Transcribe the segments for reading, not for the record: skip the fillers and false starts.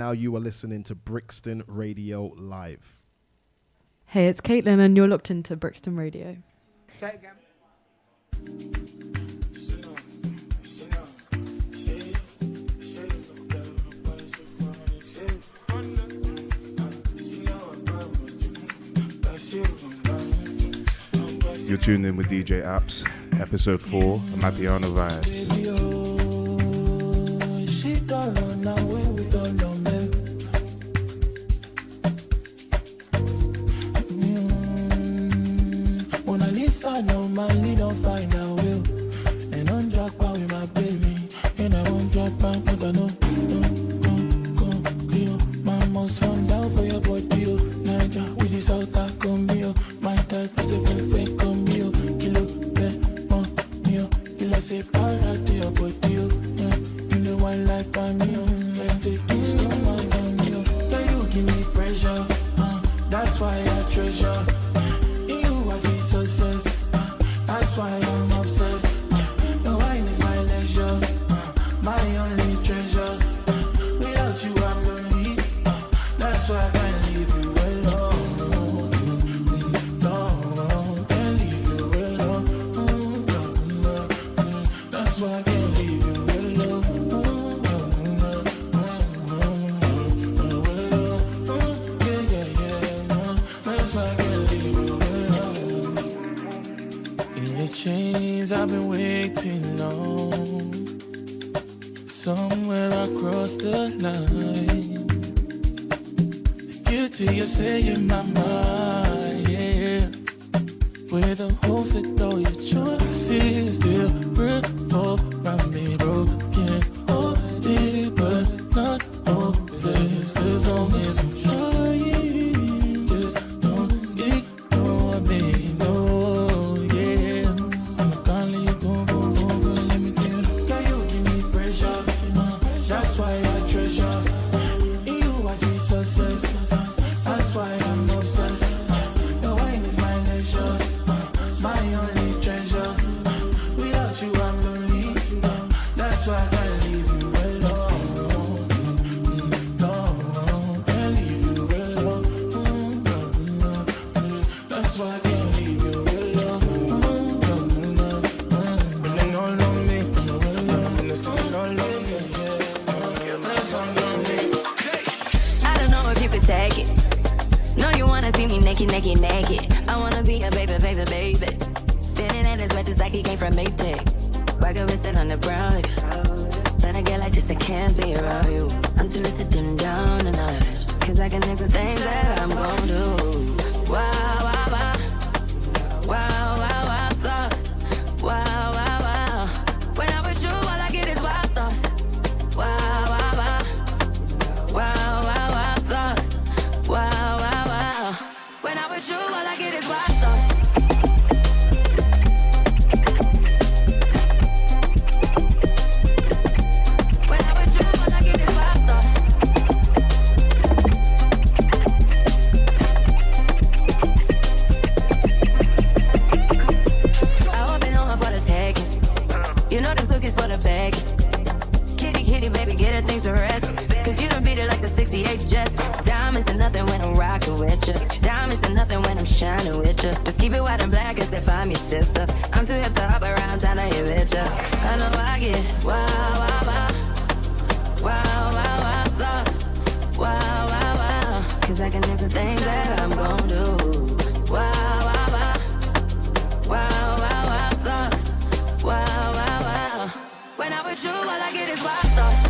Now you are listening to Brixton Radio Live. Hey, it's Caitlin and you're locked into Brixton Radio. Say it again. You're tuned in with DJ Apps, episode 4, Amapiano Vibes. Mona Lisa, no man, don't find a will. And don't drop out with my baby. And I won't drop out, but I know. My most run down for your body. Niger with this out, I come here. My type is the perfect come here. Kilo, Kilo, say, para to your body. In the one like by me. Like the kiss, no man on you. Can you give me pressure? That's why I treasure. Success. That's why I'm obsessed. The wine is my leisure, my only treasure. Without you, I'm lonely. That's why I can't leave you alone. No, can't leave you alone. That's why I can't leave you alone. That's why I can't leave you alone. Chains, I've been waiting long. Somewhere across the line. Guilty of saying my mind, yeah. With the holes that all your choices still revolve from me, broken hearted, but not hopeless. As long as I'm trying, just don't ignore me, no. That's why I treasure you. I see success. That's why I'm obsessed. The wine is my leisure, my only treasure. Without you, I'm lonely. That's why I can't leave you alone. No, can't leave you alone. That's why I can't leave you alone. Running all on me, it's all on me. Take it. No, you wanna see me naked. I wanna be a baby. Spinning in as much as like he came from Maytag. Working with it on the brown. But I get like this, I can't be around you. I'm too little to dim down and all this. Cause I can do the things that I'm gon' do. Wow, thoughts. Wow. When I'm with you, all I get is wild thoughts. Wow. Wow. When I'm with you, all I get is wild thoughts. When I'm with you, all I get is wild thoughts. I hope you know I'm for the taking. You know this look is for the bag. Kitty, baby, get her things to rest. Cause you done beat it like the 68 Jets. Diamonds are nothing when I'm rocking with you. Diamonds are nothing when I'm shining with you. Just keep it white and black as if I'm your sister. I'm too hip to hop around town to hit with you. I know I get wow, thoughts. Wow. Cause I can do the things that I'm gon' do. Wow, thoughts. Wow. When I'm with you, all I get is wild thoughts.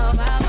Wow.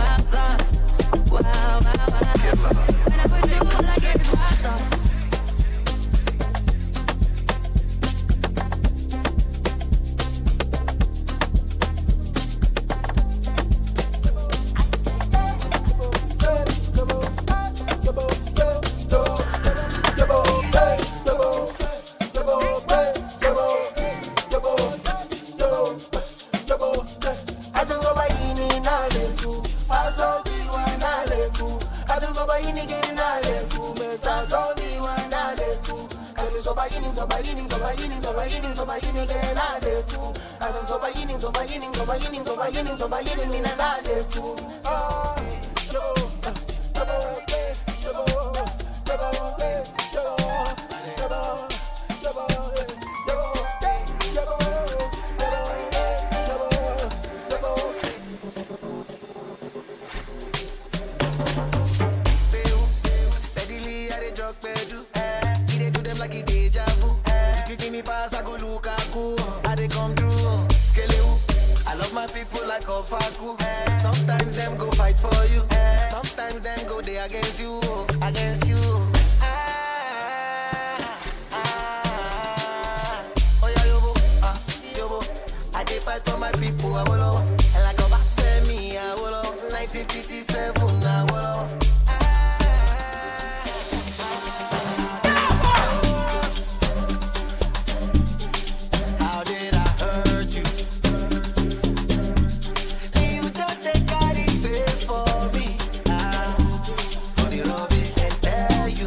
For the rubbish, then tell you.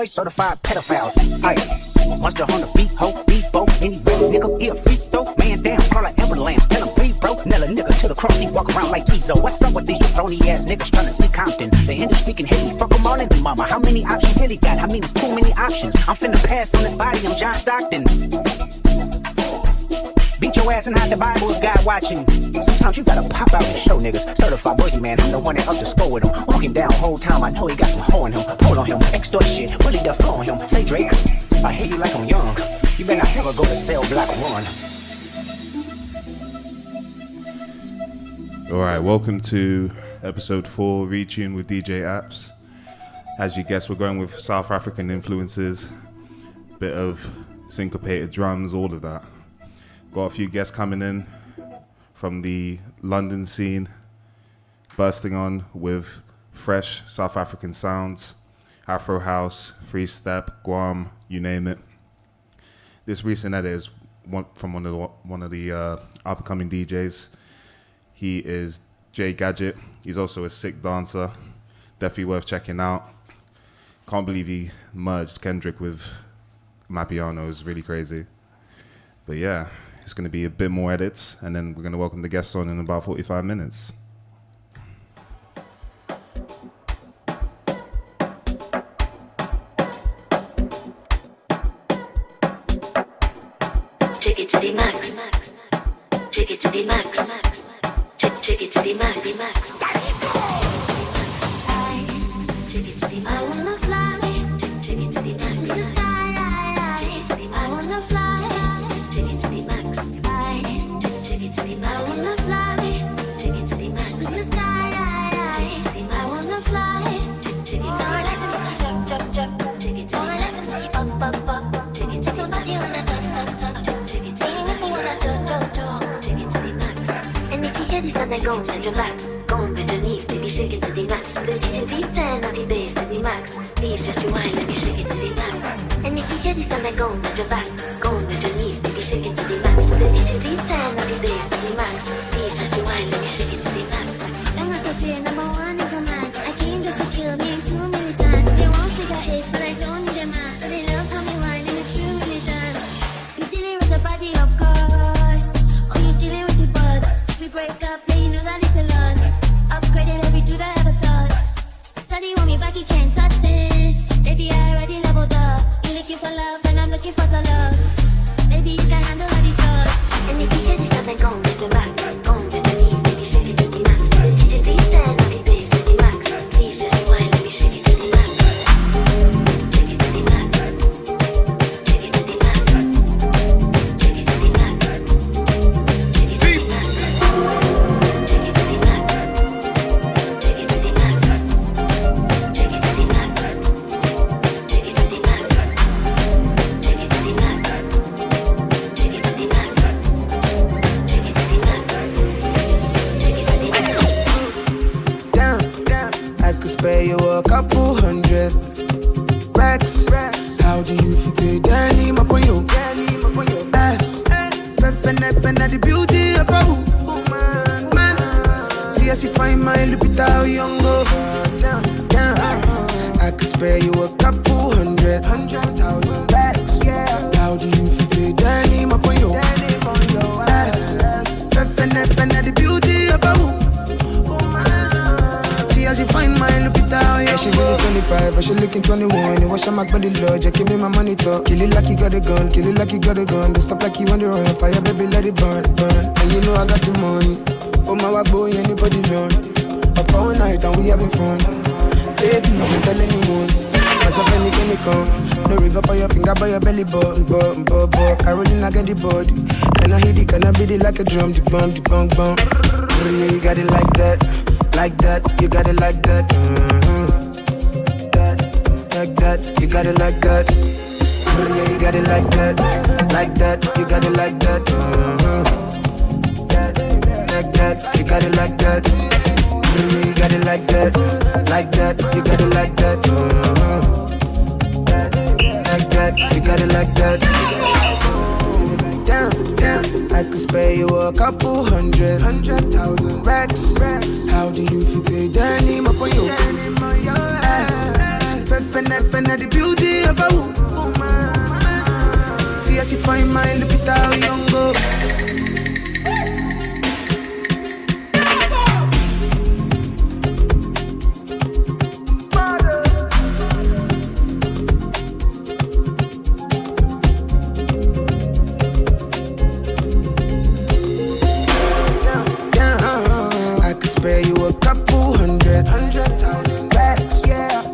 Certified pedophile. Aye. Monster on the beat, ho, beat, bo. Any real nigga, he a free throw. Man down, call her ambulance. Tell him breathe, bro. Nail a nigga to the cross, he walk around like Tizo. What's up with these phony ass niggas trying to see Compton? The industry can hate me, fuck them all in the mama. How many options really got? I mean, it's too many options. I'm finna pass on this body, I'm John Stockton. Beat your ass and hide the Bible if God watching. Sometimes you gotta pop out and show niggas. Certified boogeyman, I'm the one that up to score with him. Walking down whole time, I know he got some hoe in him. Pull on him, extort shit, really the flow on him. Say Drake, I hear you like I'm young. You better not ever go to cell block 1. Alright, welcome to episode 4, Retune with DJ Apps. As you guessed, we're going with South African influences, bit of syncopated drums, all of that. Got a few guests coming in from the London scene, bursting on with fresh South African sounds, Afro House, free step, Guam, you name it. This recent edit is from one of the up-and-coming DJs. He is Gadget. He's also a sick dancer, definitely worth checking out. Can't believe he merged Kendrick with Amapiano. It's really crazy. But yeah, it's going to be a bit more edits, and then we're going to welcome the guests on in about 45 minutes. Take it to the max. Take it to the max. Take it to the max. Take it to the max. I wanna fly. Take it to the max. To the sky. Take it to the max. I wanna fly. Take it to the max. Take it to the max. I wanna fly. Take it to the max. To the sky. Take it to the max. I wanna fly. Take it to the max. Jump. Take it to the max. Take it to the max. Take it to the max. Take it to the max. And if you hear this and then go and relax, go on with your knees, baby, shake it to the max. Put the DJ V10 on the bass to the max. Please just rewind, let me shake it to the max. And if you hear this and then go and relax, go on with your knees, baby, shake it to the max. Put the DJ V10 on the bass to the max. Please just rewind, let me shake it to the max. I'm not the fear, number one in command. I came just to kill me too many times. They won't take a hit, but I don't need a man. But they love how me whine in a true religion. You dealing with the body, of course. Or you dealing with the buzz. If we break up, then you know that it's a loss. Upgraded every dude I ever touched. Study want me back, you can't touch this. Baby, I already leveled up. You looking for love, and I'm looking for the love. Baby, you can handle all these sauce. And if you hear this, then go on with the back. Go on with the knees, baby, shake it to the max. Put the DJ V10 on the bass to the max. Please just rewind, let me shake it to the max. Shake it to the max. a couple hundred racks. How do you fit it? Danny, my boy, you ass. Fefene, the beauty of a woman, man. See as you find my Lupita Yongo. Down. I could spare you a couple hundred racks. How do you fit it? Danny, my boy, you ass. Fefene, the beauty of a woman. As you find my Lupita, yeah. She really 25, but she looking 21. You wash my body, Lord, just give me my money talk. Kill it like you got a gun, kill it like you got a gun. Don't stop like you on the run, fire baby, let it burn. And you know I got the money. Oh my walk boy, anybody run. Up all night and we having fun. Baby, don't tell anyone. Myself anything come. No ring up on your finger by your belly button. Caroline, I get the body. Can I hit it, can I beat it like a drum? The bum. Yeah, you got it like that. Like that, you got it like that. Like that, you got it like that. Yeah, you got it like that. Like that, you got it like that. Like that, you got it like that. Yeah, you got it like that. Like that, you got it like that. Like that, you got it like that. Damn. I could spare you a couple hundred racks. How do you fit it? Danny, my boy, you ass. Fefene, the beauty of a woman. See as you find my Lupita Yongo. Spare you a couple hundred racks.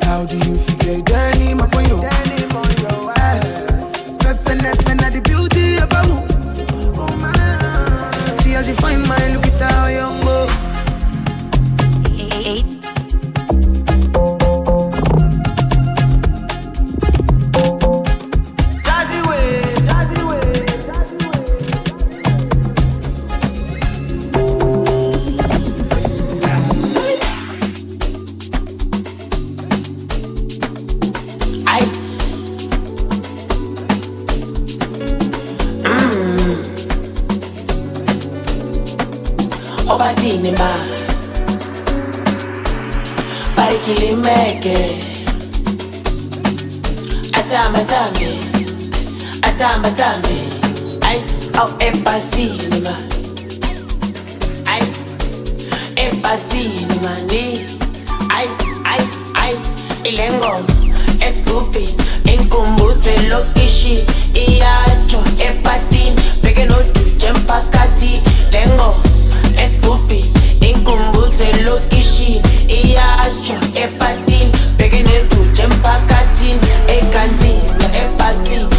How do you feel, Danny? My boy, you ass. Fefene, the beauty of a woman. See as you find my Lupita Yongo. Asame, ay, oh, empacinima, ay, empacinima, ay, ilengo, estúpido, incumbuse lokishi, iacho, epatin, pequeno chuche empacati, lengo, estúpido, incumbuse lokishi, iacho, epatin, pequeno chuche empacati, ecantiza, epatin.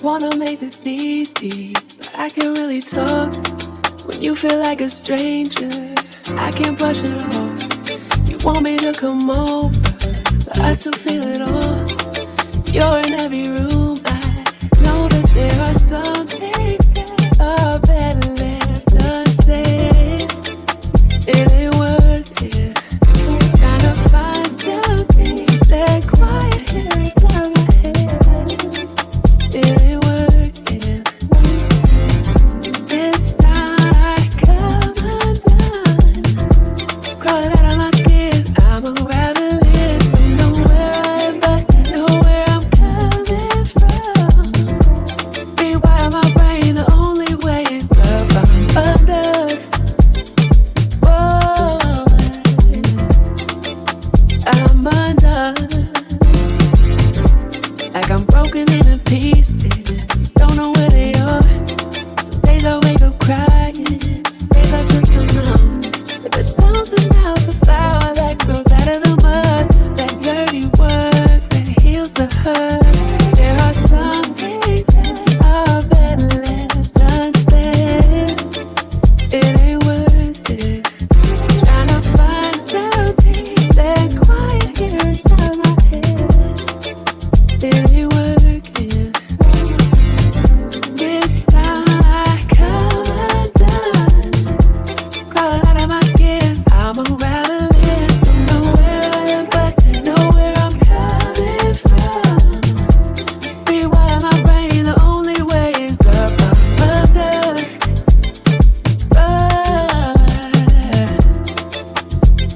wanna make this easy, but I can't really talk when you feel like a stranger. I can't brush it off. You want me to come over, but I still feel it all. You're in every room. I know that there are some things that are better left unsaid. It ain't worth it. Trying to find some things that quiet here inside my head. It ain't working. This time I come undone, crawling out of my skin. I'm unraveling from nowhere I am, but know where I'm coming from. Rewire my brain, the only way is love. I'm under. Whoa, I'm undone. Like I'm broken into pieces, don't know where they are. Some days I wake up crying, some days I just feel numb. But there's something about the flower that grows out of the mud, that dirty work that heals the hurt. There are some things that are better left unsaid. It ain't worth it. Trying to find some things that quiet here inside my head. It ain't working. This time I come undone, crawling out of my skin. I'm unraveling from nowhere I am, but know where I'm coming from. Rewire my brain, the only way is love. I'm under.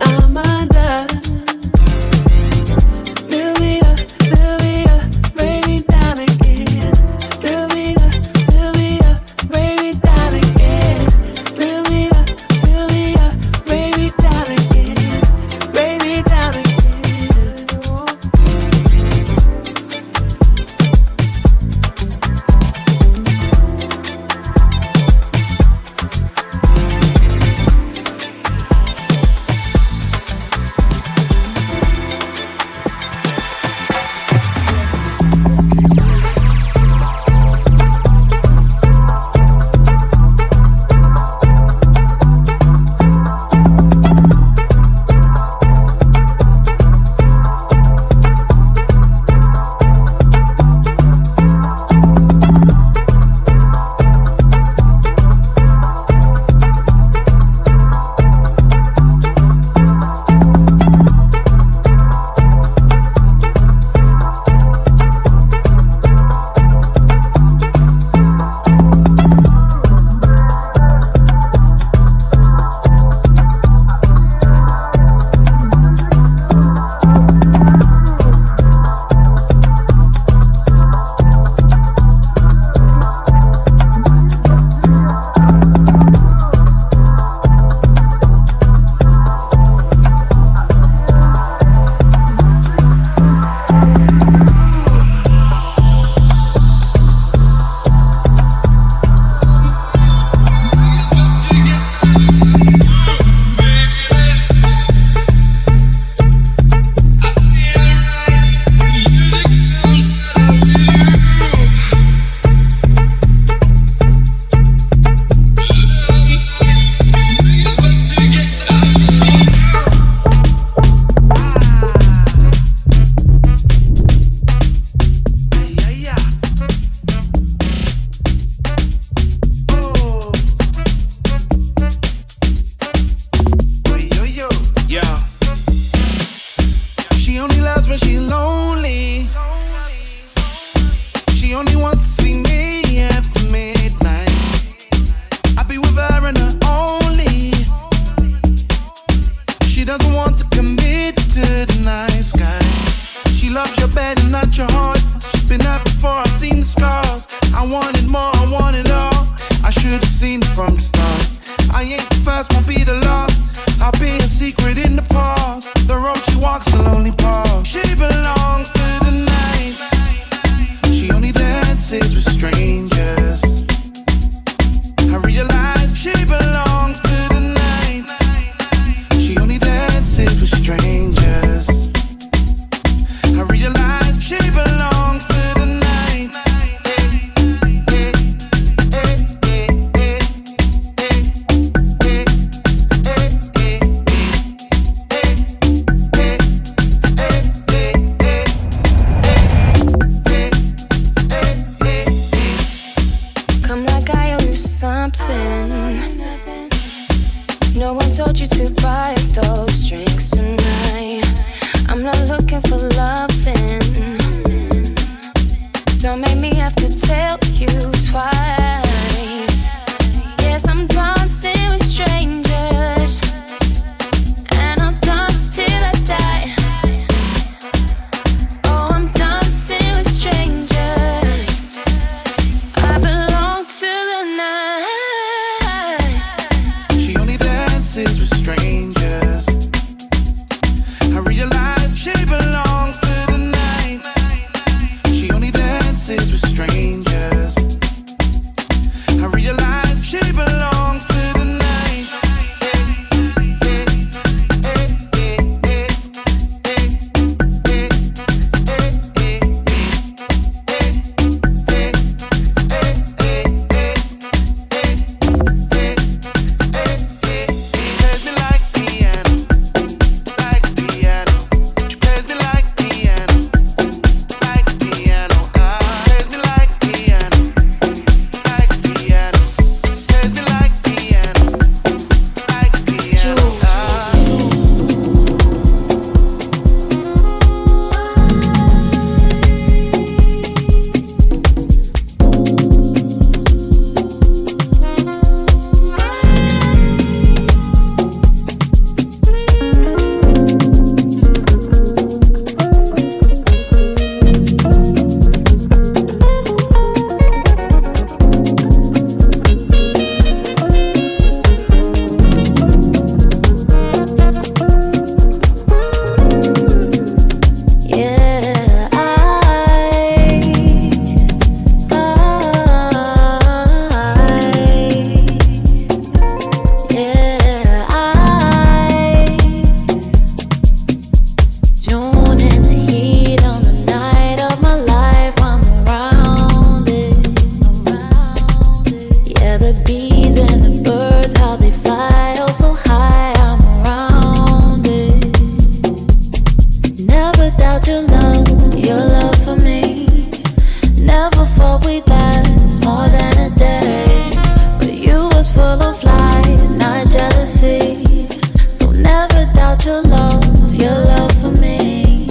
I'm undone. Build me up, break me down again. Build me up, break me down again. Build me up, break me down again. Break me down again. She only loves when she's lonely. She only wants to see me after midnight. I be with her and her only. She doesn't want to commit to the night sky. She loves your bed and not your heart. She's been there before, I've seen the scars. I wanted more, I want it all. I should have seen it from the start. I ain't the first, won't be the last. I'll be a secret in the past. The road she walks, the lonely path. She belongs to the night. She only dances with strangers. I realize she belongs to the night. She only dances with strangers. I realize she belongs to the night. doubt your love for me. Never thought we'd last more than a day, but you was full of light, not jealousy. So never doubt your love for me.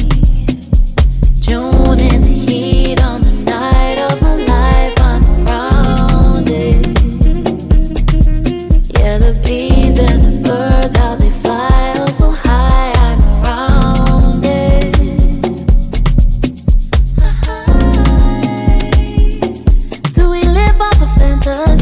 June in the heat on the night of my life, I'm around it. Yeah, the bees and the birds, how they fly oh so high, I'm around it. Do we live off a fantasy?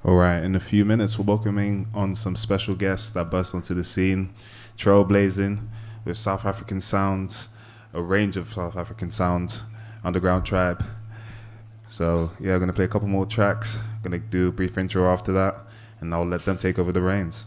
All right, in a few minutes, we're welcoming on some special guests that burst onto the scene, trailblazing with South African sounds, a range of South African sounds, Underground Tribe. So, yeah, I'm going to play a couple more tracks. Going to do a brief intro after that, and I'll let them take over the reins.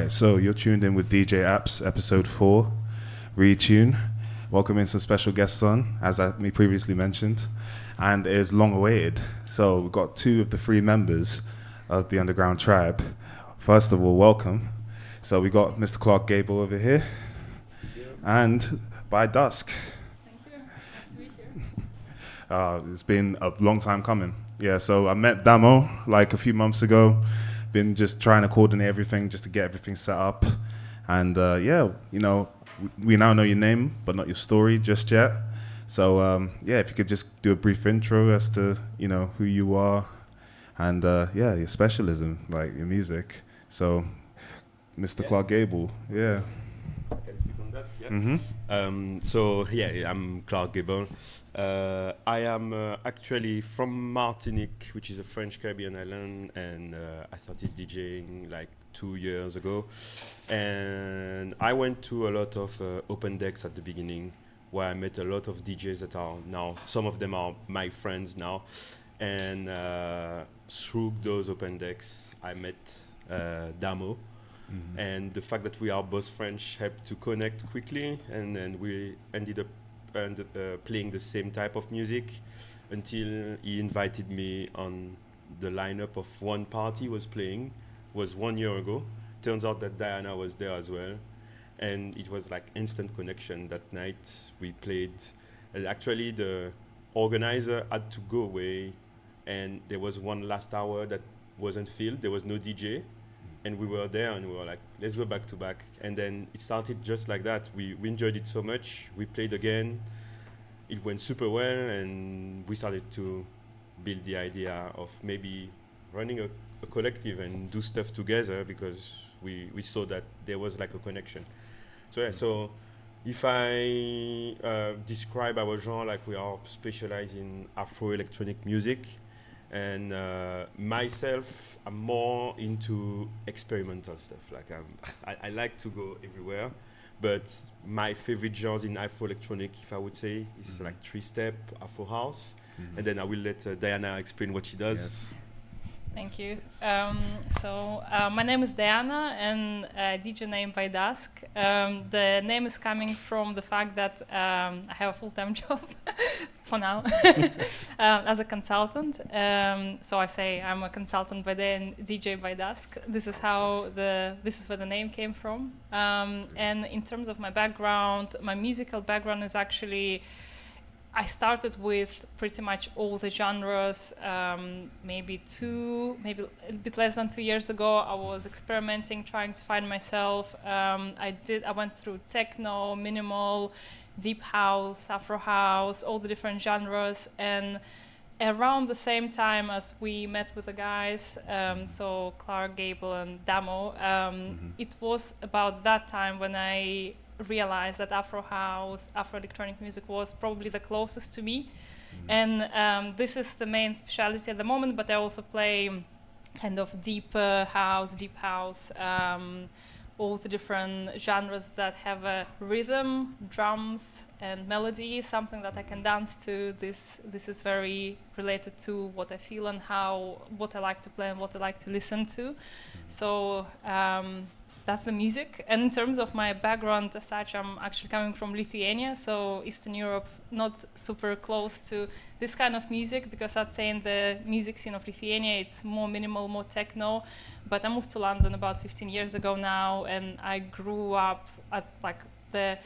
So you're tuned in with DJ Apps, episode 4, Retune. Welcoming some special guests on, as me previously mentioned, and it is long awaited. So we've got 2 of the 3 members of the Underground Tribe. First of all, welcome. So we got Mr. Clarke Gable over here, and byDusk. Thank you. Nice to meet you. It's been a long time coming. Yeah, so I met Damo like a few months ago. Been just trying to coordinate everything just to get everything set up. And yeah, you know, we now know your name, but not your story just yet. So yeah, if you could just do a brief intro as to, you know, who you are and yeah, your specialism, like your music. So, Mr. Clarke Gable, yeah. I can speak on that, yeah. Mm-hmm. So yeah, I'm Clarke Gable. I am actually from Martinique, which is a French Caribbean island, and I started DJing like 2 years ago. And I went to a lot of open decks at the beginning, where I met a lot of DJs that are now, some of them are my friends now. And through those open decks, I met Damo. Mm-hmm. And the fact that we are both French helped to connect quickly, and then we ended up playing the same type of music until he invited me on the lineup of one party was playing. Was 1 year ago. Turns out that Diana was there as well, and it was like instant connection. That night we played, and actually the organizer had to go away, and there was one last hour that wasn't filled. There was no DJ, and we were there, and we were like, let's go back to back. And then it started just like that. We enjoyed it so much. We played again. It went super well, and we started to build the idea of maybe running a collective and do stuff together, because we saw that there was like a connection. So yeah, so if I describe our genre, like we are specialized in Afro electronic music, and myself, I'm more into experimental stuff. Like I like to go everywhere, but my favorite genres in Afro electronic, if I would say, is like 3-step, Afro House, and then I will let Diana explain what she does. Yes. Thank you. So my name is Diana, and DJ name byDusk. The name is coming from the fact that I have a full-time job for now as a consultant. So I say I'm a consultant by day and DJ byDusk. This is where the name came from. And in terms of my background, my musical background is actually, I started with pretty much all the genres. Maybe a bit less than 2 years ago, I was experimenting, trying to find myself. I went through techno, minimal, deep house, Afro House, all the different genres. And around the same time as we met with the guys, so Clarke Gable and Damo, it was about that time when I realized that Afro House, Afro electronic music was probably the closest to me. And this is the main specialty at the moment, but I also play kind of deep house, all the different genres that have a rhythm, drums and melody, something that I can dance to. This is very related to what I feel and what I like to play and what I like to listen to. So that's the music. And in terms of my background as such, I'm actually coming from Lithuania, so Eastern Europe, not super close to this kind of music, because I'd say in the music scene of Lithuania, it's more minimal, more techno. But I moved to London about 15 years ago now, and I grew up as like the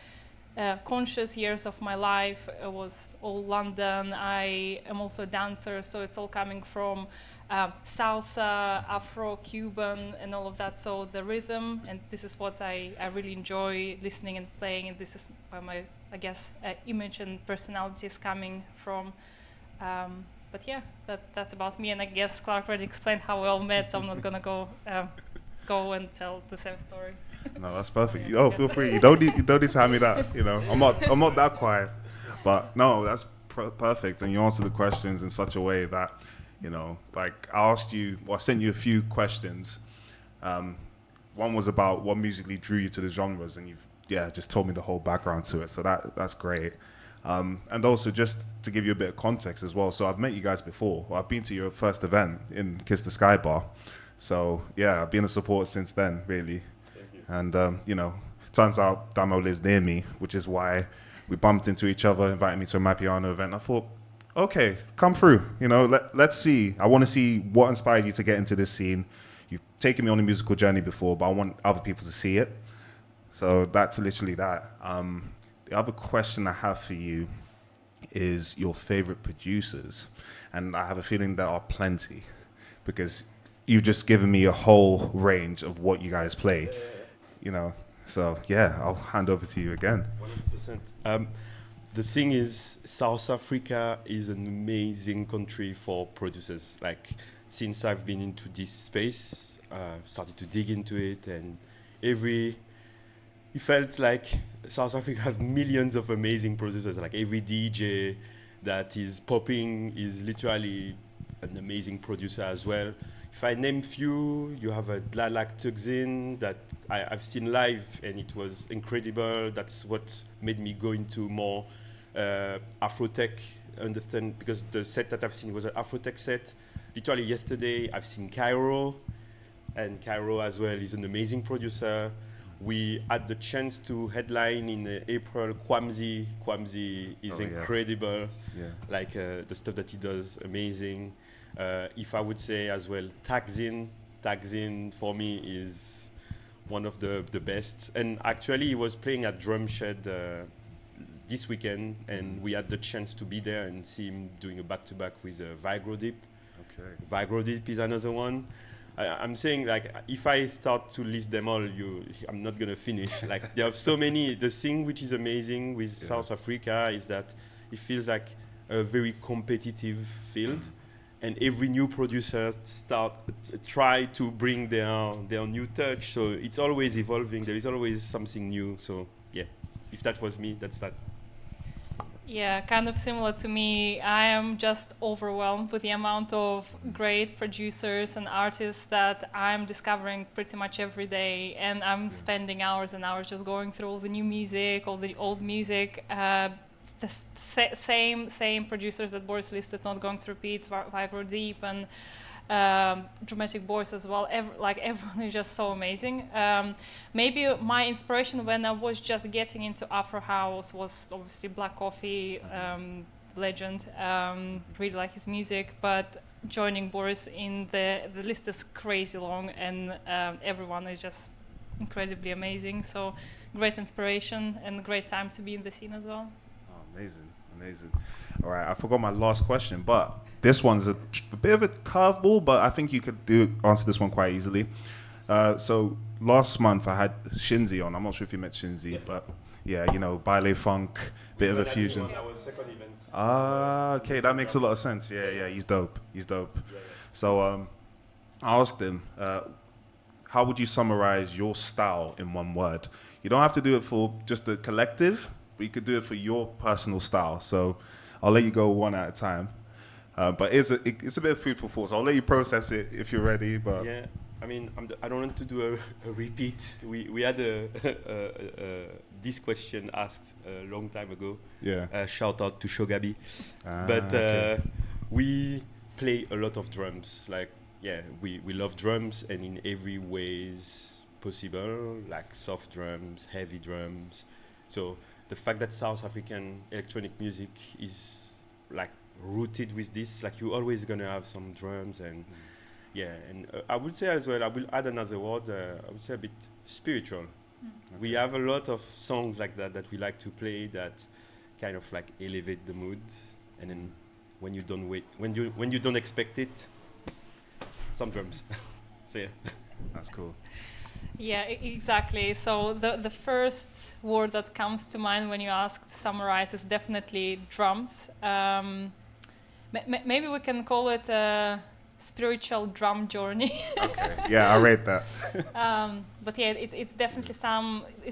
conscious years of my life. It was all London. I am also a dancer, so it's all coming from salsa, Afro, Cuban, and all of that. So the rhythm, and this is what I really enjoy listening and playing, and this is where my, I guess, image and personality is coming from. But yeah, that's about me, and I guess Clarke already explained how we all met, so I'm not gonna go and tell the same story. No, that's perfect. Oh, feel free. You don't need to hand me that. You know, I'm not that quiet. But no, that's perfect, and you answer the questions in such a way that, you know, like I sent you a few questions. One was about what musically drew you to the genres, and you've just told me the whole background to it. So that's great. And also just to give you a bit of context as well. So I've met you guys before. Well, I've been to your first event in Kiss the Sky Bar. So yeah, I've been a supporter since then, really. Thank you. And you know, turns out Damo lives near me, which is why we bumped into each other, invited me to a Amapiano event. I thought, okay, come through. You know, let's see. I want to see what inspired you to get into this scene. You've taken me on a musical journey before, but I want other people to see it. So that's literally that. The other question I have for you is your favorite producers. And I have a feeling there are plenty, because you've just given me a whole range of what you guys play. You know, so yeah, I'll hand over to you again. 100%. The thing is, South Africa is an amazing country for producers. Like, since I've been into this space, started to dig into it, and it felt like South Africa has millions of amazing producers. Like, every DJ that is popping is literally an amazing producer as well. If I name few, you have a Dlalak Tugzin that I've seen live, and it was incredible. That's what made me go into more Afrotech, understand, because the set that I've seen was an Afrotech set. Literally yesterday, I've seen Cairo, and Cairo as well is an amazing producer. We had the chance to headline in April Kwamz. Kwamz is incredible. Yeah. Like the stuff that he does, amazing. If I would say as well, Tagzin for me is one of the best. And actually, he was playing at Drum Shed this weekend, and we had the chance to be there and see him doing a back-to-back with Vigrodip. Okay. Vigrodip is another one. I'm saying, like, if I start to list them all, I'm not gonna finish. Like, there are so many. The thing which is amazing with South Africa is that it feels like a very competitive field, and every new producer try to bring their new touch. So it's always evolving. There is always something new. So yeah, if that was me, that's that. Yeah, kind of similar to me. I am just overwhelmed with the amount of great producers and artists that I'm discovering pretty much every day, and I'm spending hours and hours just going through all the new music, all the old music. Same producers that Boris listed, Not Going to Repeat, Vigor Deep, and Dramatic Voice as well. Everyone is just so amazing. Maybe my inspiration when I was just getting into Afro House was obviously Black Coffee, legend. Really like his music, but joining Boris in the list is crazy long, and everyone is just incredibly amazing. So great inspiration and great time to be in the scene as well. Oh, amazing. All right, I forgot my last question, but this one's a bit of a curveball, but I think you could answer this one quite easily. So last month I had Shinzi on. I'm not sure if you met Shinzi, but yeah, you know, baile funk, bit of a fusion. That was second event. Ah, okay, that makes a lot of sense. Yeah, he's dope. So I asked him, how would you summarize your style in one word? You don't have to do it for just the collective, but you could do it for your personal style. So I'll let you go one at a time. But it's a bit of food for thought. So I'll let you process it if you're ready. But yeah, I mean, I don't want to do a repeat. We had this question asked a long time ago. Yeah. Shout out to Shogabi. Okay. We play a lot of drums. Like, yeah, we love drums, and in every ways possible, like soft drums, heavy drums. So the fact that South African electronic music is like rooted with this, like you're always gonna have some drums, and yeah, and I would say as well, I will add another word, I would say a bit spiritual. We have a lot of songs like that we like to play that kind of like elevate the mood, and then when you don't expect it, some drums. So yeah, that's cool. Yeah, exactly. So the first word that comes to mind when you ask to summarize is definitely drums. Maybe we can call it a spiritual drum journey. Okay. Yeah, I rate that. But yeah, it's definitely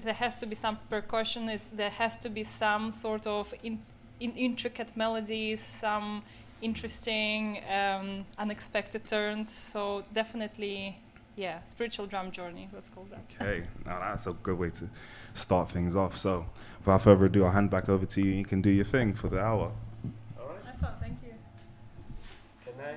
there has to be some percussion. There has to be some sort of intricate melodies, some interesting, unexpected turns. So definitely, yeah, spiritual drum journey. Let's call that. Okay, now that's a good way to start things off. So without further ado, I'll hand back over to you. You can do your thing for the hour. All right. That's one. Thank you. Can I?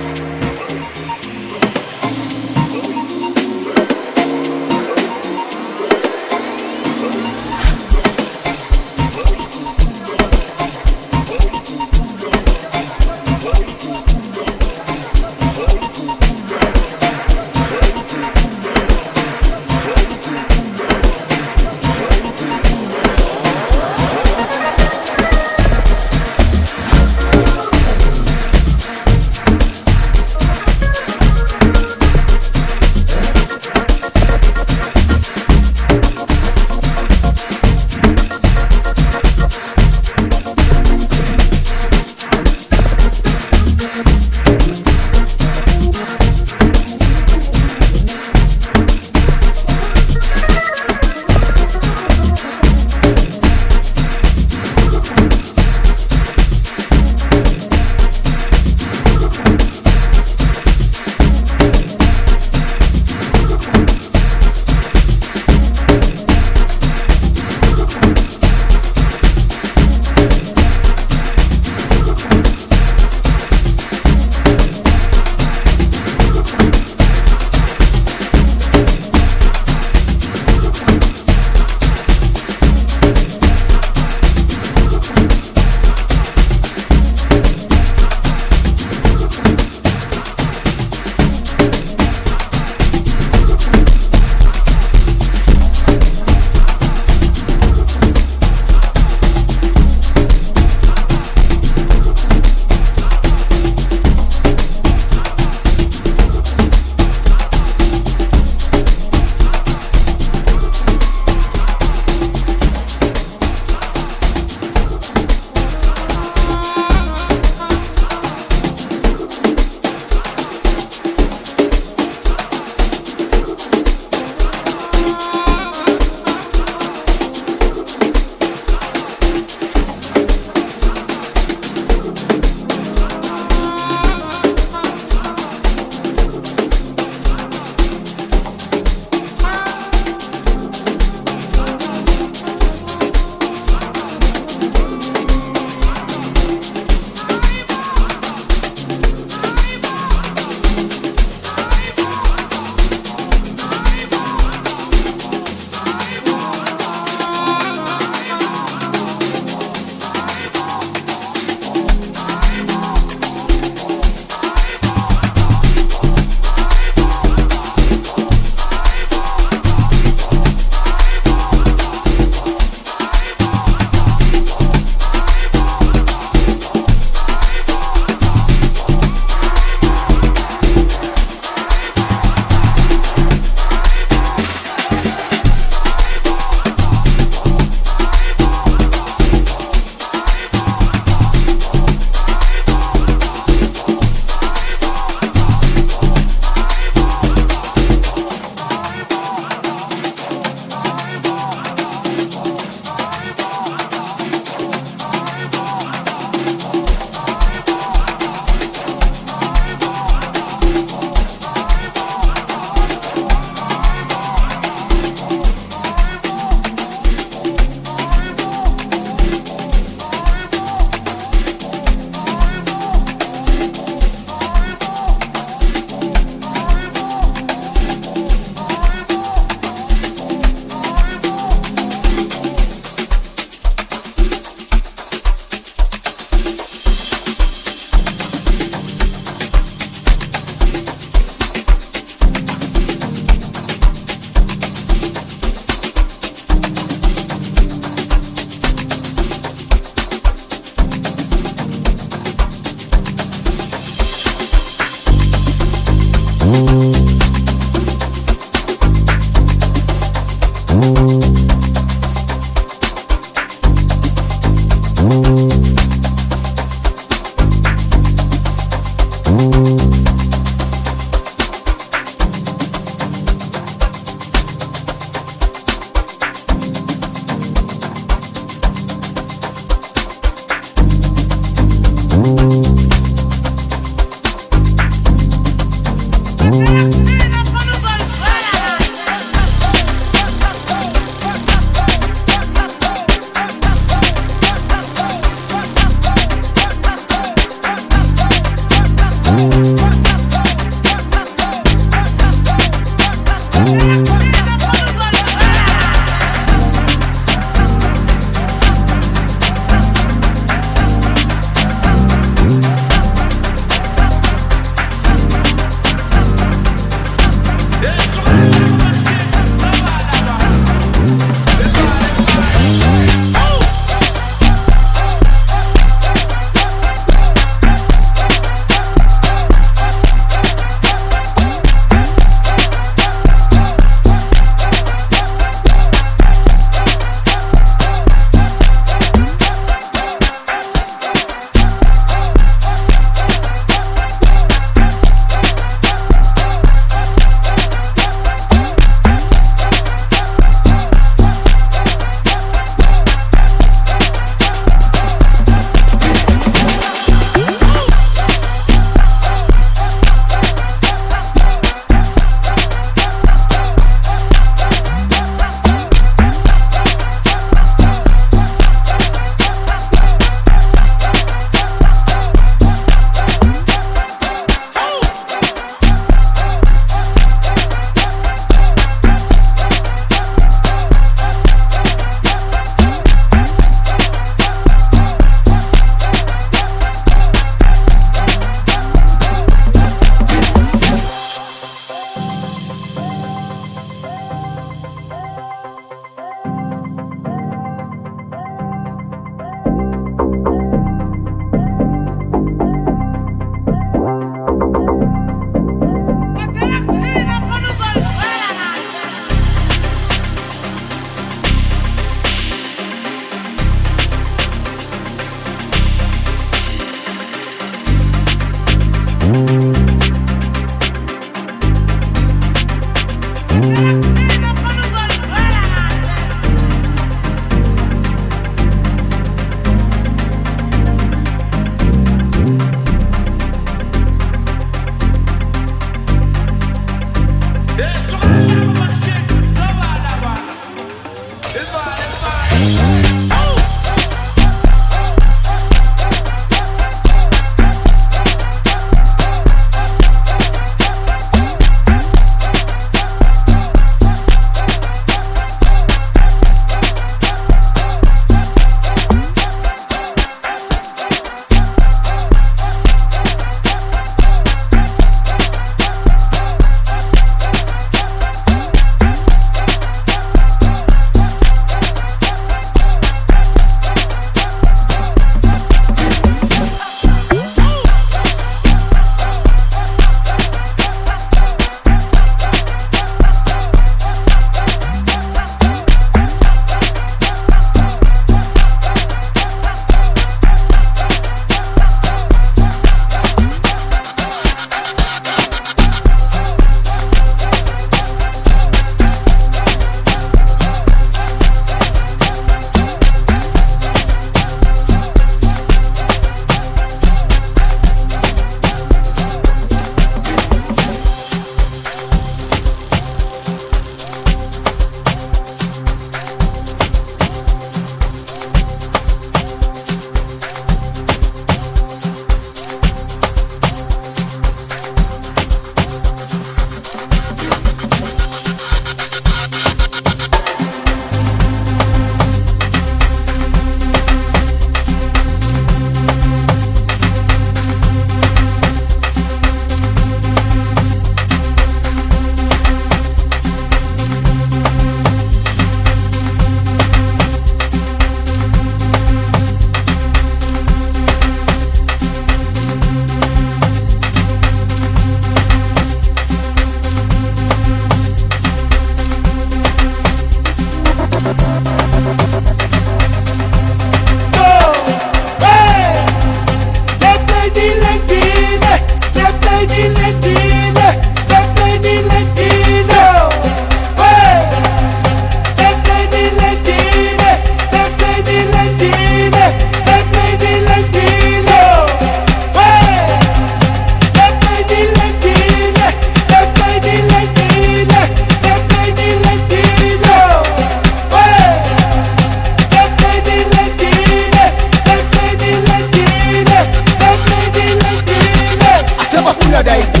sebafuna daidi.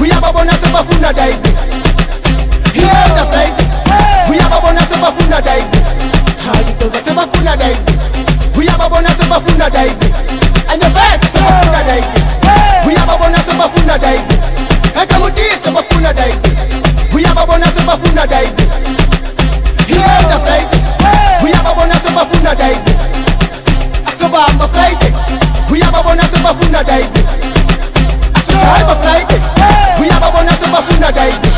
Uyababona sebafuna daidi. Yeah, daidi. Uyababona sebafuna daidi. Hayi sebafuna daidi. Uyababona sebafuna daidi. And the best sebafuna daidi. Uyababona sebafuna daidi. Ekamuti sebafuna daidi. Uyababona sebafuna daidi. Yeah, daidi. Uyababona sebafuna daidi. Asoba ama Friday. Uyababona sebafuna daidi. Asoba Friday. Uyababona sebafuna daidi.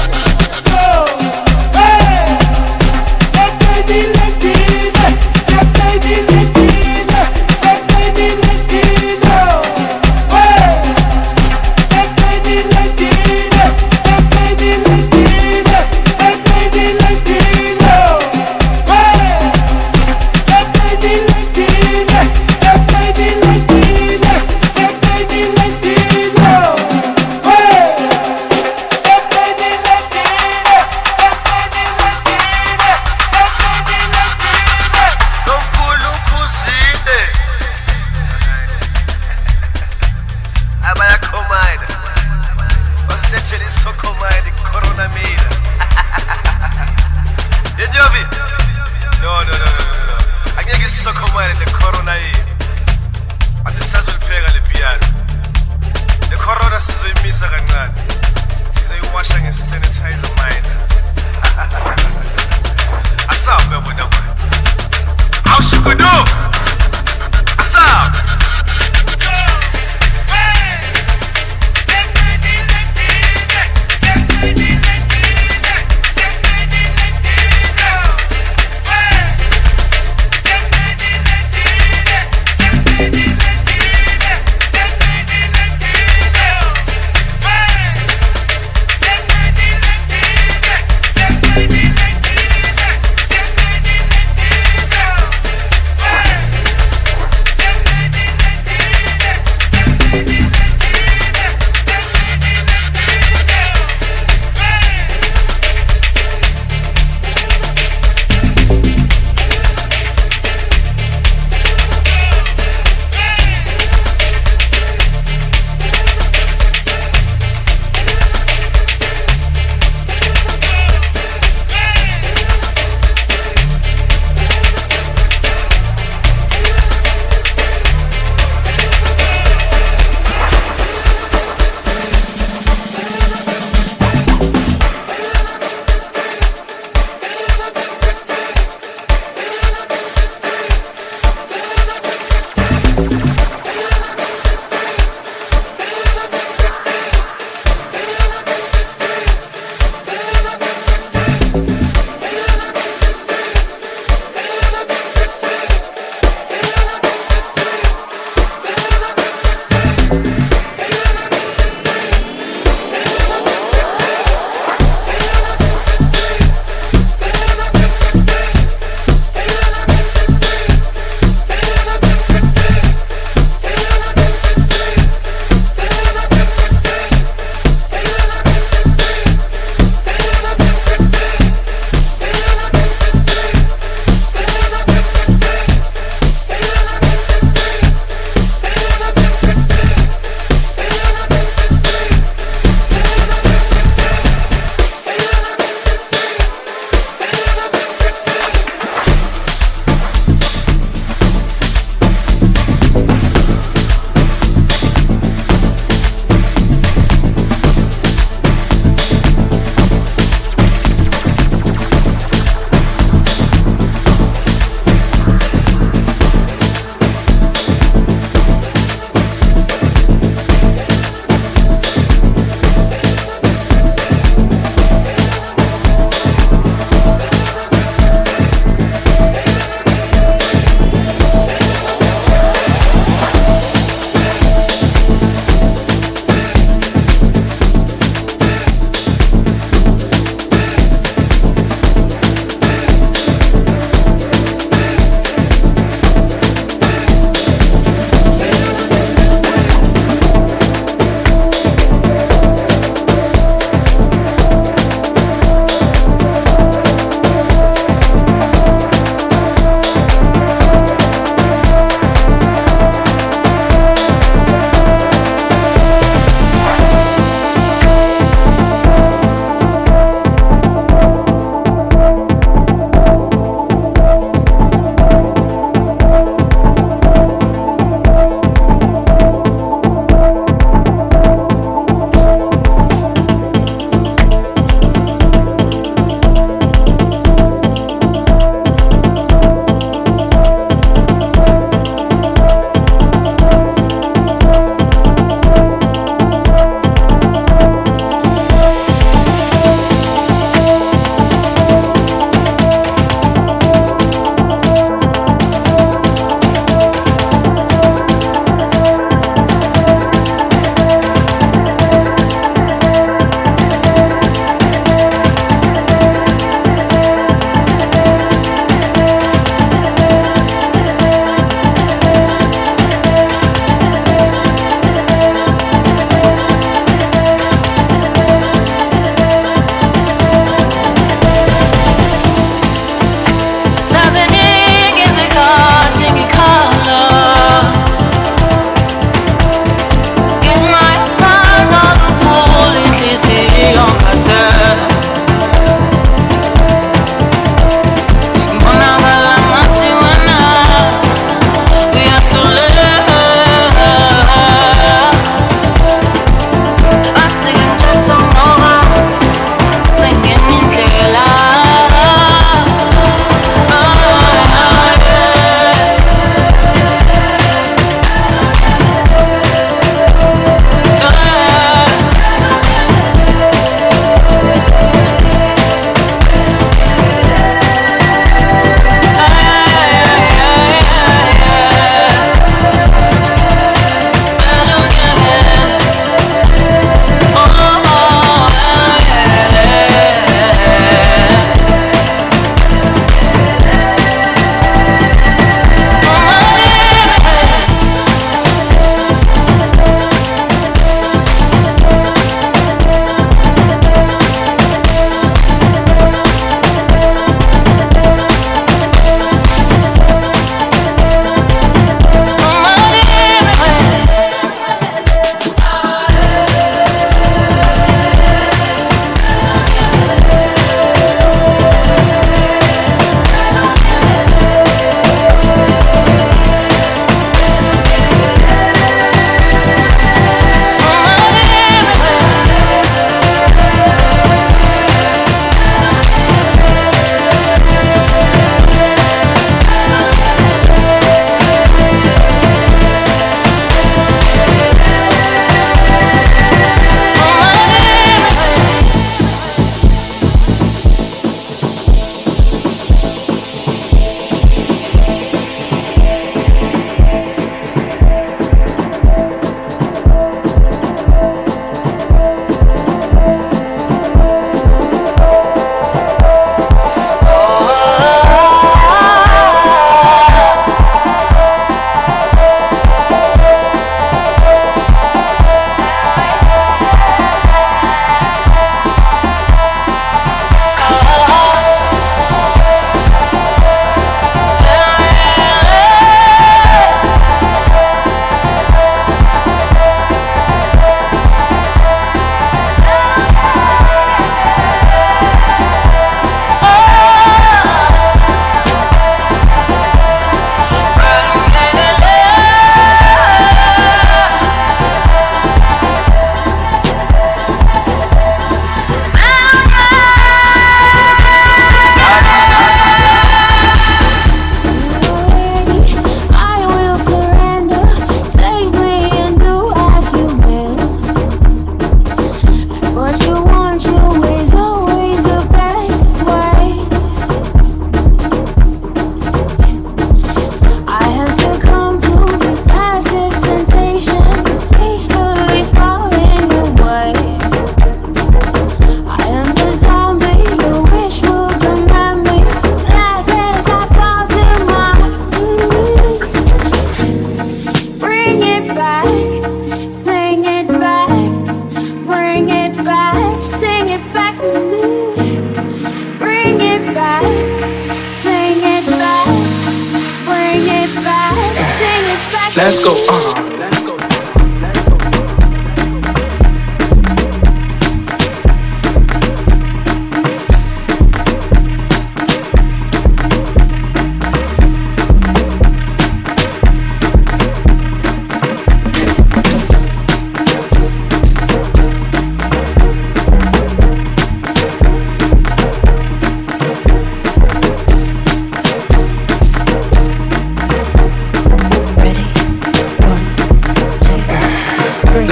Let's go.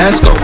Let's go.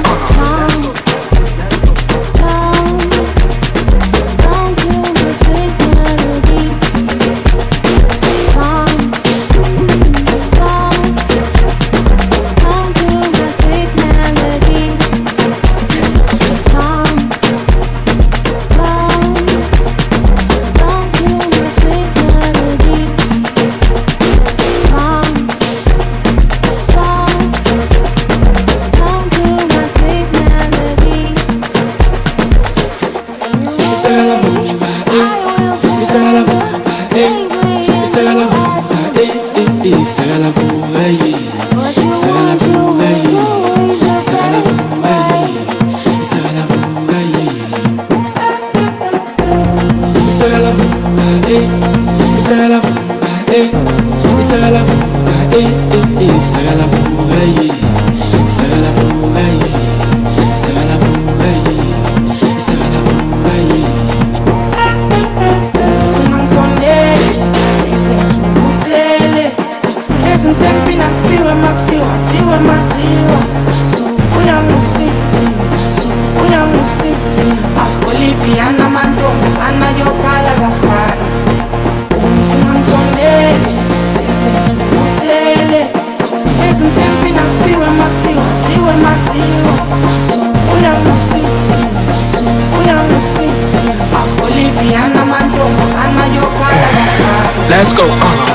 Let's go.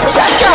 Sacha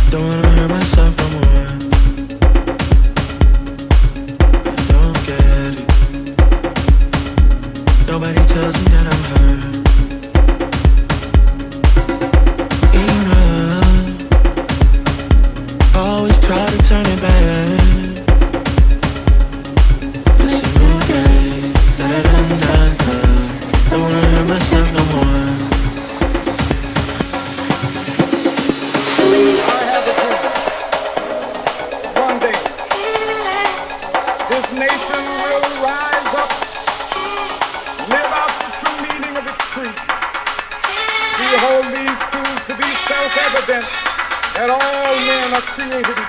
Don't wanna hurt myself no more. I don't get it. Nobody tells me that I'm hurt enough. Always try to turn it back. It's a new day. Da-da-dun-dun-dun. Don't wanna hurt myself no more. One day, this nation will rise up, live out the true meaning of its creed. We hold these truths to be self-evident that all men are created equal.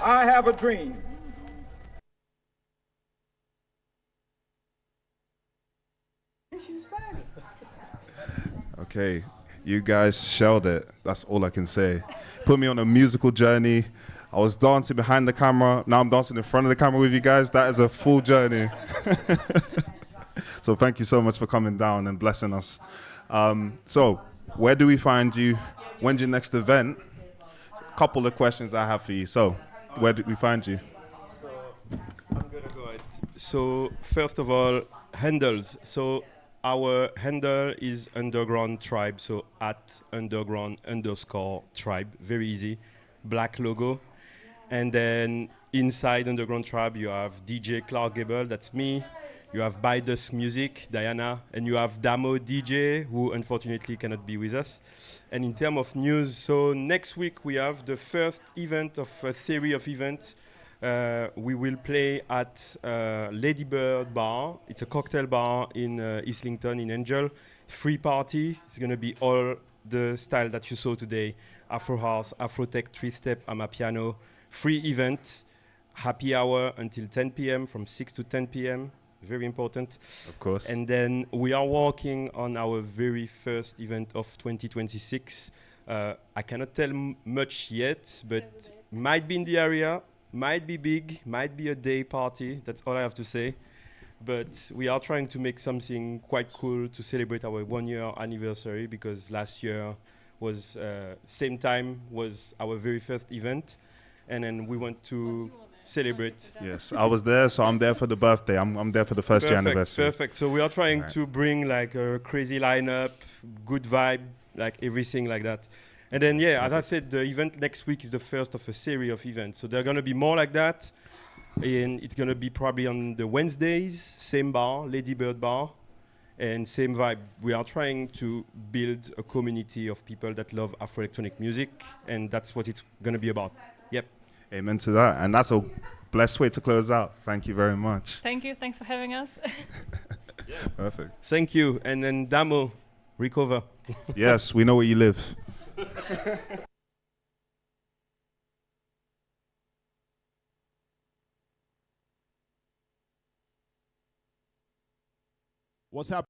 I have a dream. Okay, you guys shelled it. That's all I can say. Put me on a musical journey. I was dancing behind the camera. Now I'm dancing in front of the camera with you guys. That is a full journey. So thank you so much for coming down and blessing us. So where do we find you? When's your next event? A couple of questions I have for you. So where do we find you? I'm gonna go ahead. So first of all, handles. So our handle is Underground Tribe. So at underground_tribe. Very easy. Black logo. And then inside Underground Tribe, you have DJ Clarke Gable. That's me. You have byDusk Music, Diana, and you have Damo DJ, who unfortunately cannot be with us. And in terms of news, so next week we have the first event of a series of events. We will play at Ladybird Bar. It's a cocktail bar in Islington, in Angel. Free party. It's going to be all the style that you saw today. Afrohouse, Afrotech, 3-step, Amapiano. Free event. Happy hour until 10 p.m. from 6 to 10 p.m. Very important. Of course. And then we are working on our very first event of 2026. I cannot tell much yet, but might be in the area, might be big, might be a day party. That's all I have to say. But we are trying to make something quite cool to celebrate our 1-year anniversary, because last year was same time was our very first event, and then we want to celebrate. Yes, I was there, so I'm there for the birthday. I'm there for the first year anniversary. Perfect. So we are trying to bring like a crazy lineup, good vibe, like everything like that. And then as I said, the event next week is the first of a series of events. So there are gonna be more like that, and it's gonna be probably on the Wednesdays, same bar, Ladybird Bar, and same vibe. We are trying to build a community of people that love Afro-electronic music, and that's what it's gonna be about. Yep. Amen to that. And that's a blessed way to close out. Thank you very much. Thank you. Thanks for having us. Perfect. Thank you. And then Damo, recover. Yes, we know where you live. What's happening?